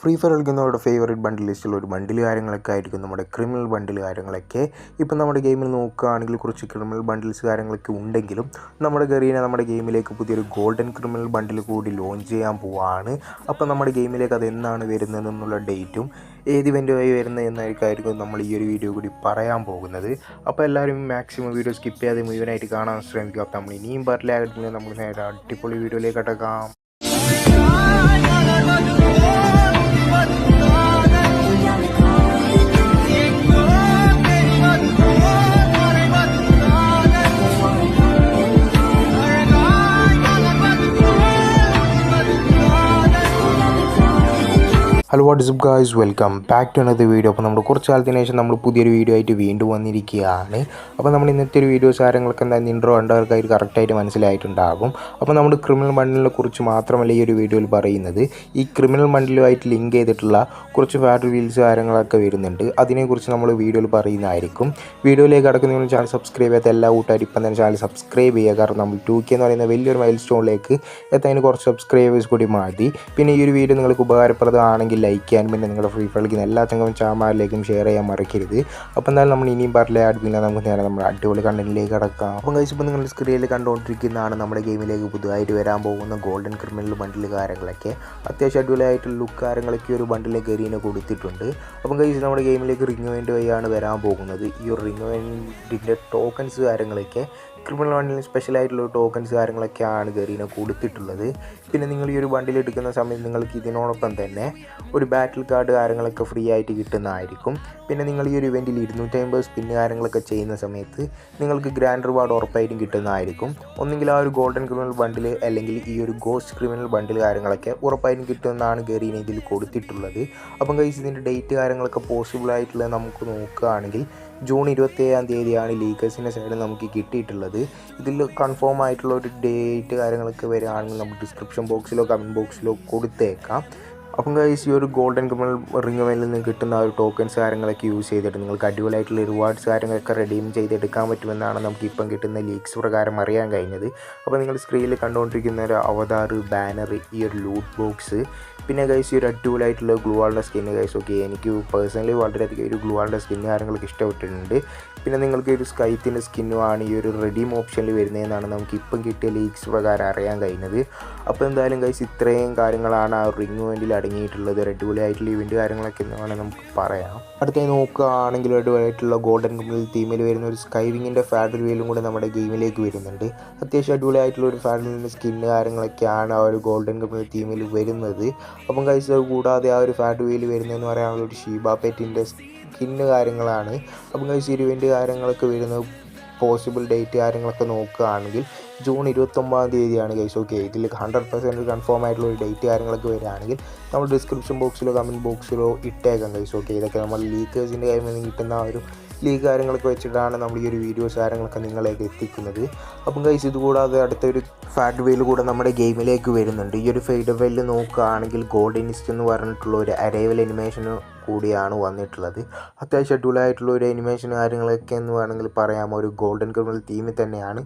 Free fire കളിക്കുന്നവരുടെ favourite ബണ്ടിൽ ലിസ്റ്റുള്ള ഒരു ബണ്ടിൽ കാര്യങ്ങളൊക്കെ ആയിരിക്കും നമ്മുടെ ക്രിമിനൽ ബണ്ടിൽ കാര്യങ്ങളൊക്കെ. ഇപ്പം നമ്മുടെ ഗെയിമിൽ നോക്കുകയാണെങ്കിൽ കുറച്ച് ക്രിമിനൽ ബണ്ടിൽസ് കാര്യങ്ങളൊക്കെ ഉണ്ടെങ്കിലും നമ്മുടെ ഗറീന നമ്മുടെ ഗെയിമിലേക്ക് പുതിയൊരു ഗോൾഡൻ ക്രിമിനൽ ബണ്ടിൽ കൂടി ലോഞ്ച് ചെയ്യാൻ പോവുകയാണ്. അപ്പോൾ നമ്മുടെ ഗെയിമിലേക്ക് അത് എന്നാണ് വരുന്നതെന്നുള്ള ഡേറ്റും ഏത് ഇവൻറ്റുമായി വരുന്നത് എന്നായിരിക്കും നമ്മൾ ഈ ഒരു വീഡിയോ കൂടി പറയാൻ പോകുന്നത്. അപ്പോൾ എല്ലാവരും മാക്സിമം വീഡിയോ സ്കിപ്പ് ചെയ്യാതെ മുഴുവനായിട്ട് കാണാൻ ശ്രമിക്കുക. അപ്പോൾ നമ്മൾ ഇനിയും പറഞ്ഞില്ല, നമുക്ക് നേരെ അടിപൊളി വീഡിയോയിലേക്ക് അടക്കാം. Hello what's up guys, welcome back to another video. അപ്പോൾ നമ്മൾ കുറച്ച് കാലത്തിന് ശേഷം നമ്മൾ പുതിയൊരു വീഡിയോ ആയിട്ട് വീണ്ടും വന്നിരിക്കുകയാണ്. അപ്പോൾ നമ്മൾ ഇന്നത്തെ ഒരു വീഡിയോസ് കാര്യങ്ങളൊക്കെ എന്തായാലും ഇൻട്രോ കണ്ടവർക്കായിട്ട് കറക്റ്റായിട്ട് മനസ്സിലായിട്ടുണ്ടാകും. അപ്പോൾ നമ്മൾ ക്രിമിനൽ ബണ്ടിലിനെ കുറിച്ച് മാത്രമല്ല ഈ ഒരു വീഡിയോയിൽ പറയുന്നത്, ഈ ക്രിമിനൽ ബണ്ടിലുമായിട്ട് ലിങ്ക് ചെയ്തിട്ടുള്ള കുറച്ച് ഫാറ്റ് വീൽസ് കാര്യങ്ങളൊക്കെ വരുന്നുണ്ട്. അതിനെക്കുറിച്ച് നമ്മൾ വീഡിയോയിൽ പറയുന്നതായിരിക്കും. വീഡിയോയിലേക്ക് കിടക്കുന്ന ചാനൽ സബ്സ്ക്രൈബ് ചെയ്യാത്ത എല്ലാ കൂട്ടുകാരും ഇപ്പം തന്നെ ചാനൽ സബ്സ്ക്രൈബ് ചെയ്യുക. കാരണം നമ്മൾ 2K എന്ന് പറയുന്ന വലിയൊരു മൈൽ സ്റ്റോണിലേക്ക് എത്താൻ കുറച്ച് സബ്സ്ക്രൈബേഴ്സ് കൂടി മതി. പിന്നെ ഈ ഒരു വീഡിയോ നിങ്ങൾക്ക് ഉപകാരപ്രദമാണെങ്കിൽ ലൈക്ക് ചെയ്യാനും പിന്നെ നിങ്ങളുടെ ഫ്രീ ഫയർ കളിക്കുന്ന എല്ലാ ചങ്ങവും ചാമാരിലേക്കും ഷെയർ ചെയ്യാൻ മറക്കരുത്. അപ്പോൾ എന്തായാലും നമ്മൾ ഇനിയും പറഞ്ഞില്ല അടുപ്പില്ല, നമുക്ക് നേരെ നമ്മുടെ അടിപൊളി കണ്ടന്റിലേക്ക് കടക്കാം. അപ്പം കഴിച്ചപ്പോൾ നിങ്ങൾ സ്ക്രീനിൽ കണ്ടുകൊണ്ടിരിക്കുന്നതാണ് നമ്മുടെ ഗെയിമിലേക്ക് പുതുതായിട്ട് വരാൻ പോകുന്ന ഗോൾഡൻ ക്രിമിനൽ ബണ്ടിൽ കാര്യങ്ങളൊക്കെ. അത്യാവശ്യം അടിപൊളിയായിട്ടുള്ള ലുക്ക് കാര്യങ്ങളൊക്കെ ഒരു ബണ്ടിലേക്ക് ഗെറീനെ കൊടുത്തിട്ടുണ്ട്. അപ്പം കഴിച്ച് നമ്മുടെ ഗെയിമിലേക്ക് റിംഗ് ഇവൻ്റ് വഴിയാണ് വരാൻ പോകുന്നത്. ഈ ഒരു റിംഗ് ഇവൻ്റിൻ്റെ ടോക്കൺസ് കാര്യങ്ങളൊക്കെ ക്രിമിനൽ ബണ്ടിൽ സ്പെഷ്യലായിട്ടുള്ള ടോക്കൺസ് കാര്യങ്ങളൊക്കെയാണ് ഗെറീന കൊടുത്തിട്ടുള്ളത്. പിന്നെ നിങ്ങൾ ഈ ഒരു ബണ്ടിൽ എടുക്കുന്ന സമയത്ത് നിങ്ങൾക്ക് ഇതിനോടൊപ്പം തന്നെ ഒരു ബാറ്റിൽ കാർഡ് കാര്യങ്ങളൊക്കെ ഫ്രീ ആയിട്ട് കിട്ടുന്നതായിരിക്കും. പിന്നെ നിങ്ങൾ ഈ ഒരു ഇവൻറ്റിൽ 250 സ്പിന്ന് കാര്യങ്ങളൊക്കെ ചെയ്യുന്ന സമയത്ത് നിങ്ങൾക്ക് ഗ്രാൻഡ് റിവാർഡ് ഉറപ്പായിട്ടും കിട്ടുന്നതായിരിക്കും. ഒന്നെങ്കിൽ ആ ഒരു ഗോൾഡൻ ക്രിമിനൽ ബണ്ടിൽ അല്ലെങ്കിൽ ഈ ഒരു ഗോസ്റ്റ് ക്രിമിനൽ ബണ്ടിൽ കാര്യങ്ങളൊക്കെ ഉറപ്പായിട്ടും കിട്ടുമെന്നാണ് ഗെറീന ഇതിൽ കൊടുത്തിട്ടുള്ളത്. അപ്പം ഗൈസ് ഇതിൻ്റെ ഡേറ്റ് കാര്യങ്ങളൊക്കെ പോസിബിൾ ആയിട്ടുള്ളത് നമുക്ക് നോക്കുകയാണെങ്കിൽ ജൂൺ 27-ാം തീയതിയാണ് ലീക്കേഴ്സിൻ്റെ സൈഡിൽ നമുക്ക് കിട്ടിയിട്ടുള്ളത്. ഇതിൽ കൺഫേം ആയിട്ടുള്ള ഒരു ഡേറ്റ് കാര്യങ്ങളൊക്കെ വരികയാണെങ്കിൽ നമുക്ക് ഡിസ്ക്രിപ്ഷൻ ബോക്സിലോ കമൻറ്റ് ബോക്സിലോ കൊടുത്തേക്കാം. അപ്പം ഗൈസ് ഈ ഒരു ഗോൾഡൻ ക്രിമിനൽ റിംഗ് ഇവൻ്റിൽ നിന്ന് കിട്ടുന്ന ആ ഒരു ടോക്കൺസ് കാര്യങ്ങളൊക്കെ യൂസ് ചെയ്തിട്ട് നിങ്ങൾക്ക് അടിപൊളിയായിട്ടുള്ള റിവാർഡ്സ് കാര്യങ്ങളൊക്കെ റെഡീം ചെയ്തെടുക്കാൻ പറ്റുമെന്നാണ് നമുക്ക് ഇപ്പം കിട്ടുന്ന ലീക്സ് പ്രകാരം അറിയാൻ കഴിഞ്ഞത്. അപ്പോൾ നിങ്ങൾ സ്ക്രീനിൽ കണ്ടുകൊണ്ടിരിക്കുന്ന ഒരു അവതാർ, ബാനർ, ഈ ഒരു ലൂട്ട് ബോക്സ്, പിന്നെ ഗൈസ് ഈ ഒരു അടിപൊളിയായിട്ടുള്ള ഗ്ലൂവാളുടെ സ്കിന്ന് ഗൈസ്. ഓക്കെ, എനിക്ക് പേഴ്സണലി വളരെയധികം ഒരു ഗ്ലൂവാളുടെ സ്കിന്ന് കാര്യങ്ങളൊക്കെ ഇഷ്ടപ്പെട്ടിട്ടുണ്ട്. പിന്നെ നിങ്ങൾക്ക് ഒരു സ്കൈത്തിൻ്റെ സ്കിന്നുമാണ് ഈ ഒരു റെഡീം ഓപ്ഷനിൽ വരുന്നതെന്നാണ് നമുക്ക് ഇപ്പം കിട്ടിയ ലീക്സ് പ്രകാരം അറിയാൻ കഴിഞ്ഞത്. അപ്പോൾ എന്തായാലും ഗൈസ് ഇത്രയും കാര്യങ്ങളാണ് ആ റിംഗ് ഇവൻ്റിൽ അടങ്ങിയിട്ടുള്ളത്. അടിപൊളിയായിട്ടുള്ള ഇവൻ്റ് കാര്യങ്ങളൊക്കെ എന്ന് വേണമെങ്കിൽ നമുക്ക് പറയാം. അടുത്തായി നോക്കുകയാണെങ്കിൽ അടിപൊളിയായിട്ടുള്ള ഗോൾഡൻ ക്രിമിനൽ തീമിൽ വരുന്ന ഒരു സ്കൈ വിങ്ങിൻ്റെ ഫാഡ് വീലും കൂടെ നമ്മുടെ ഗെയിമിലേക്ക് വരുന്നുണ്ട്. അത്യാവശ്യം അടിപൊളിയായിട്ടുള്ള ഒരു ഫാഡ് വീലിൻ്റെ സ്കിന്ന് കാര്യങ്ങളൊക്കെയാണ് ആ ഒരു ഗോൾഡൻ ക്രിമിനൽ തീമിൽ വരുന്നത്. അപ്പം ഗൈസ് കൂടാതെ ആ ഒരു ഫാഡ് വീൽ വരുന്നതെന്ന് പറയാനുള്ള ഒരു ഷീബ പെറ്റിൻ്റെ സ്കിന്ന് കാര്യങ്ങളാണ്. അപ്പം ഗൈസ് ഇവൻ്റ് കാര്യങ്ങളൊക്കെ വരുന്നത് പോസിബിൾ ഡേറ്റ് കാര്യങ്ങളൊക്കെ നോക്കുകയാണെങ്കിൽ ജൂൺ 29-ാം തീയതിയാണ് ഗൈസ്. ഓക്കെ, ഇതിൽ 100% കൺഫേം ആയിട്ടുള്ള ഒരു ഡേറ്റ് കാര്യങ്ങളൊക്കെ വരികയാണെങ്കിൽ നമ്മൾ ഡിസ്ക്രിപ്ഷൻ ബോക്സിലോ കമൻറ്റ് ബോക്സിലോ ഇട്ടേക്കാം ഗൈസ്. ഓക്കെ, ഇതൊക്കെ നമ്മൾ ലീക്കേഴ്സിൻ്റെ കയ്യിൽ നിന്ന് കിട്ടുന്ന ആ ഒരു ലീഗ് കാര്യങ്ങളൊക്കെ വെച്ചിട്ടാണ് നമ്മൾ ഈ ഒരു വീഡിയോസ് കാര്യങ്ങളൊക്കെ നിങ്ങളിലേക്ക് എത്തിക്കുന്നത്. അപ്പം ഗൈസ് ഇതുകൂടാതെ അടുത്തൊരു ഫാറ്റ് വെയിൽ കൂടെ നമ്മുടെ ഗെയിമിലേക്ക് വരുന്നുണ്ട്. ഈ ഒരു ഫെയ്ഡ് വെയിൽ നോക്കുകയാണെങ്കിൽ ഗോൾഡനിസ്റ്റ് എന്ന് പറഞ്ഞിട്ടുള്ള ഒരു അരൈവൽ അനിമേഷന് കൂടിയാണ് വന്നിട്ടുള്ളത്. അത്യാവശ്യം അടിപൊളിയായിട്ടുള്ള ഒരു അനിമേഷൻ കാര്യങ്ങളൊക്കെ എന്ന് വേണമെങ്കിൽ പറയാം. ഒരു ഗോൾഡൻ ക്രിമിനൽ തീമിൽ തന്നെയാണ്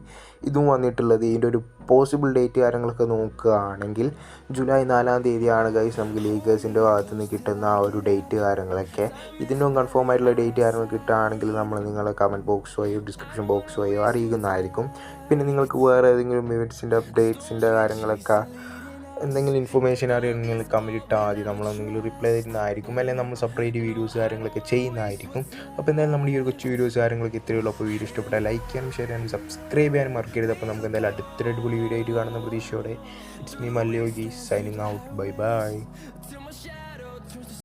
ഇതും വന്നിട്ടുള്ളത്. ഇതിൻ്റെ ഒരു പോസിബിൾ ഡേറ്റ് കാര്യങ്ങളൊക്കെ നോക്കുകയാണെങ്കിൽ ജൂലൈ 4-ാം തീയതിയാണ് ഗൈസ് നമുക്ക് ലീഗേഴ്സിൻ്റെ ഭാഗത്തു നിന്ന് കിട്ടുന്ന ആ ഒരു ഡേറ്റ് കാര്യങ്ങളൊക്കെ. ഇതിൻ്റെ കൺഫേം ആയിട്ടുള്ള ഡേറ്റ് കാര്യങ്ങൾ കിട്ടുകയാണെങ്കിൽ നമ്മൾ നിങ്ങളെ കമൻറ്റ് ബോക്സ് വഴിയോ ഡിസ്ക്രിപ്ഷൻ ബോക്സ് വഴിയോ അറിയിക്കുന്നതായിരിക്കും. പിന്നെ നിങ്ങൾക്ക് വേറെ ഏതെങ്കിലും ഇവൻറ്റ്സിൻ്റെ അപ്ഡേറ്റ്സിൻ്റെ കാര്യങ്ങളൊക്കെ എന്തെങ്കിലും ഇൻഫർമേഷൻ അറിയണമെങ്കിൽ കമൻറ്റ് ഇട്ടാൽ മതി, നമ്മളെന്തെങ്കിലും റിപ്ലൈ തരുന്നതായിരിക്കും. അല്ലെങ്കിൽ നമ്മൾ സെപ്പറേറ്റ് വീഡിയോസ് കാര്യങ്ങളൊക്കെ ചെയ്യുന്നതായിരിക്കും. അപ്പോൾ എന്തായാലും നമ്മൾ ഈ ഒരു കൊച്ചു വീഡിയോസ് കാര്യങ്ങളൊക്കെ ഇത്രയുള്ളൂ. അപ്പോൾ വീഡിയോ ഇഷ്ടപ്പെട്ടാൽ ലൈക്ക് ചെയ്യാനും ഷെയർ ചെയ്യാനും സബ്സ്ക്രൈബ് ചെയ്യാനും മറക്കരുത്. അപ്പോൾ നമുക്ക് എന്തായാലും അടുത്തൊരു അടിപൊളി വീഡിയോ ആയിട്ട് കാണുന്ന പ്രതീക്ഷയോടെ ഇറ്റ്സ് മീ മല്യോഗി സൈനിങ് ഔട്ട്. Bye by.